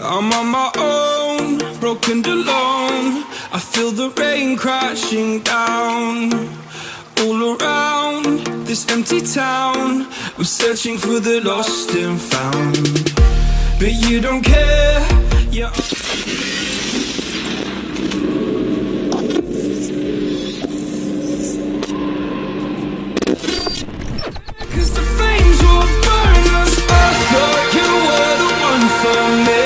I'm on my own, broken and alone. I feel the rain crashing down all around this empty town. I'm searching for the lost and found, but you don't care. Yeah. Cause the flames will burn us. I thought you were the one for me.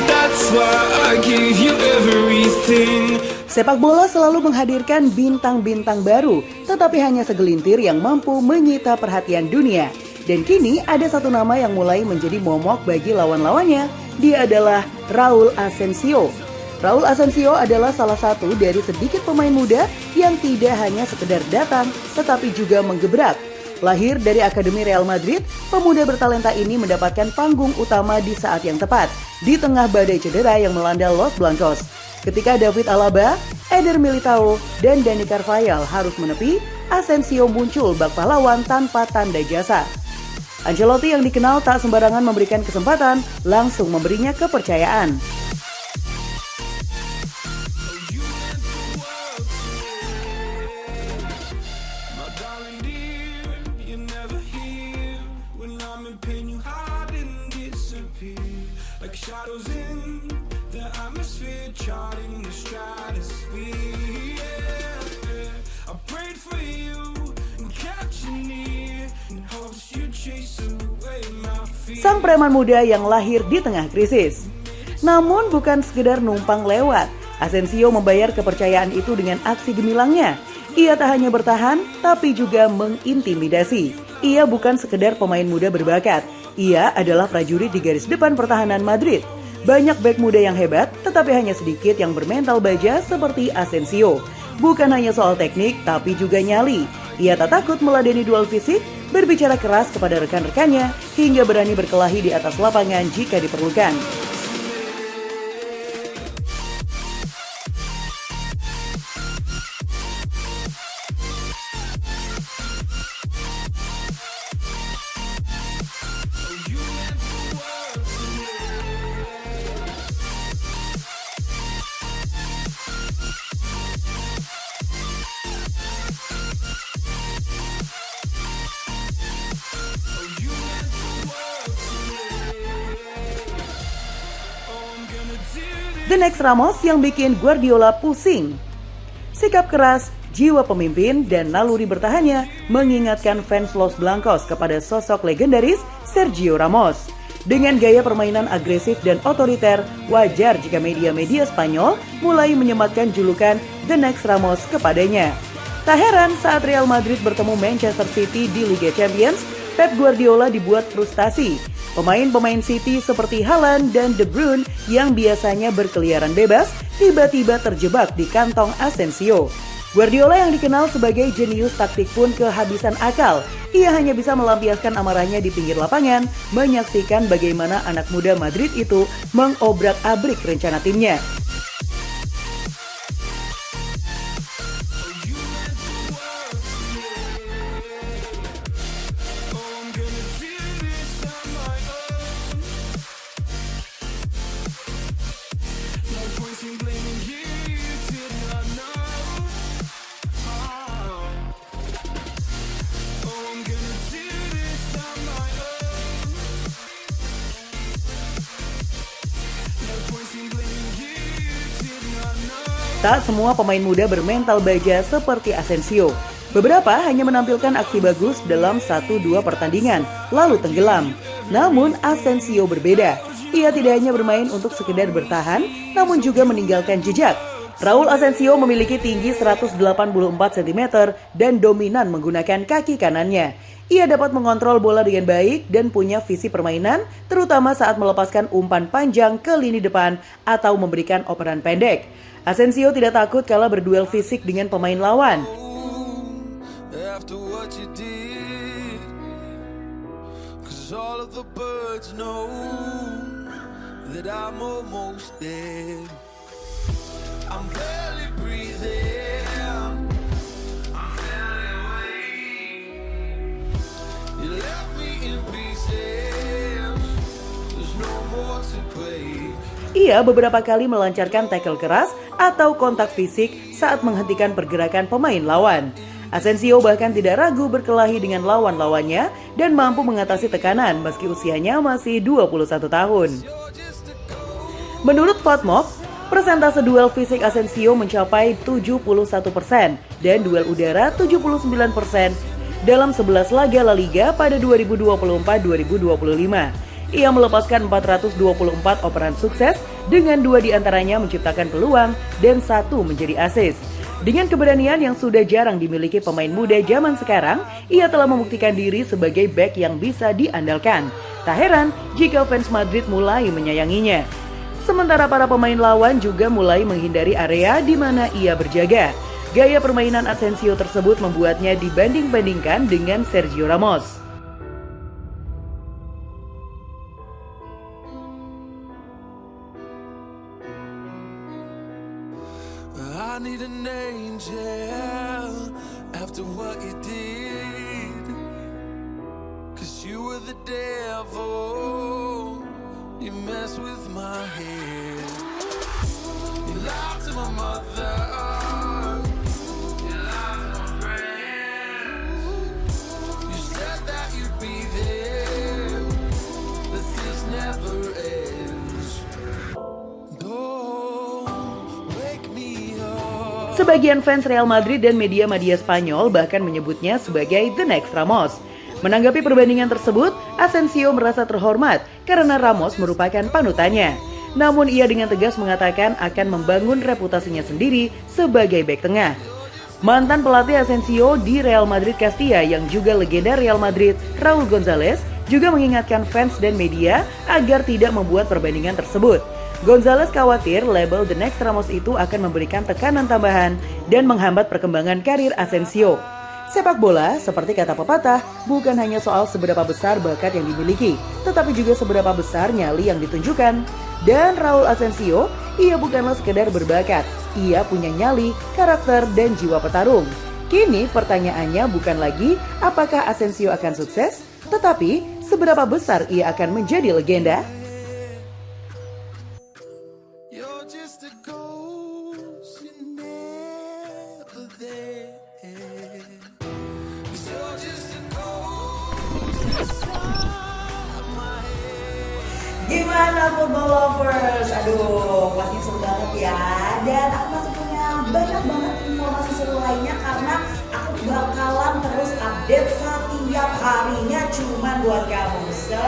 That's why I gave you everything. Sepak bola selalu menghadirkan bintang-bintang baru, tetapi hanya segelintir yang mampu menyita perhatian dunia. Dan kini ada satu nama yang mulai menjadi momok bagi lawan-lawannya. Dia adalah Raul Asensio. Raul Asensio adalah salah satu dari sedikit pemain muda yang tidak hanya sekedar datang, tetapi juga menggebrak. Lahir dari Akademi Real Madrid, pemuda bertalenta ini mendapatkan panggung utama di saat yang tepat, di tengah badai cedera yang melanda Los Blancos. Ketika David Alaba, Eder Militao, dan Dani Carvajal harus menepi, Asensio muncul bak pahlawan tanpa tanda jasa. Ancelotti yang dikenal tak sembarangan memberikan kesempatan, langsung memberinya kepercayaan. Sang preman muda yang lahir di tengah krisis. Namun bukan sekedar numpang lewat, Asensio membayar kepercayaan itu dengan aksi gemilangnya. Ia tak hanya bertahan, tapi juga mengintimidasi. Ia bukan sekedar pemain muda berbakat, ia adalah prajurit di garis depan pertahanan Madrid. Banyak bek muda yang hebat, tetapi hanya sedikit yang bermental baja seperti Asensio. Bukan hanya soal teknik, tapi juga nyali. Ia tak takut meladeni duel fisik, berbicara keras kepada rekan-rekannya, hingga berani berkelahi di atas lapangan jika diperlukan. The next Ramos yang bikin Guardiola pusing. Sikap keras, jiwa pemimpin, dan naluri bertahannya mengingatkan fans Los Blancos kepada sosok legendaris Sergio Ramos. Dengan gaya permainan agresif dan otoriter, wajar jika media-media Spanyol mulai menyematkan julukan The Next Ramos kepadanya. Tak heran saat Real Madrid bertemu Manchester City di Liga Champions, Pep Guardiola dibuat frustasi. Pemain-pemain City seperti Haaland dan De Bruyne yang biasanya berkeliaran bebas, tiba-tiba terjebak di kantong Asensio. Guardiola yang dikenal sebagai jenius taktik pun kehabisan akal. Ia hanya bisa melampiaskan amarahnya di pinggir lapangan, menyaksikan bagaimana anak muda Madrid itu mengobrak-abrik rencana timnya. Tak semua pemain muda bermental baja seperti Asensio. Beberapa hanya menampilkan aksi bagus dalam 1-2 pertandingan, lalu tenggelam. Namun Asensio berbeda. Ia tidak hanya bermain untuk sekedar bertahan, namun juga meninggalkan jejak. Raul Asensio memiliki tinggi 184 cm dan dominan menggunakan kaki kanannya. Ia dapat mengontrol bola dengan baik dan punya visi permainan, terutama saat melepaskan umpan panjang ke lini depan atau memberikan operan pendek. Asensio tidak takut kalah berduel fisik dengan pemain lawan. Ia beberapa kali melancarkan tackle keras atau kontak fisik saat menghentikan pergerakan pemain lawan. Asensio bahkan tidak ragu berkelahi dengan lawan-lawannya dan mampu mengatasi tekanan meski usianya masih 21 tahun. Menurut FOTMOB, persentase duel fisik Asensio mencapai 71% dan duel udara 79% dalam 11 laga La Liga pada 2024-2025. Ia melepaskan 424 operan sukses dengan 2 diantaranya menciptakan peluang dan 1 menjadi assist. Dengan keberanian yang sudah jarang dimiliki pemain muda zaman sekarang, ia telah membuktikan diri sebagai bek yang bisa diandalkan. Tak heran jika fans Madrid mulai menyayanginya. Sementara para pemain lawan juga mulai menghindari area di mana ia berjaga. Gaya permainan Asensio tersebut membuatnya dibanding-bandingkan dengan Sergio Ramos. I need an angel after what you did, 'cause you were the devil, you mess with my head, you lied to my mother, you lied to my friends, you said that you'd be there, but this never ends. Sebagian fans Real Madrid dan media-media Spanyol bahkan menyebutnya sebagai the next Ramos. Menanggapi perbandingan tersebut, Asensio merasa terhormat karena Ramos merupakan panutannya. Namun ia dengan tegas mengatakan akan membangun reputasinya sendiri sebagai bek tengah. Mantan pelatih Asensio di Real Madrid Castilla yang juga legenda Real Madrid, Raúl González, juga mengingatkan fans dan media agar tidak membuat perbandingan tersebut. González khawatir label The Next Ramos itu akan memberikan tekanan tambahan dan menghambat perkembangan karir Asensio. Sepak bola, seperti kata pepatah, bukan hanya soal seberapa besar bakat yang dimiliki, tetapi juga seberapa besar nyali yang ditunjukkan. Dan Raúl Asensio, ia bukanlah sekedar berbakat, ia punya nyali, karakter, dan jiwa petarung. Kini pertanyaannya bukan lagi apakah Asensio akan sukses, tetapi seberapa besar ia akan menjadi legenda. Gimana football lovers? Aduh, pastinya seru banget ya. Dan aku masih punya banyak banget informasi seru lainnya karena aku bakalan terus update setiap harinya cuman buat kamu. So,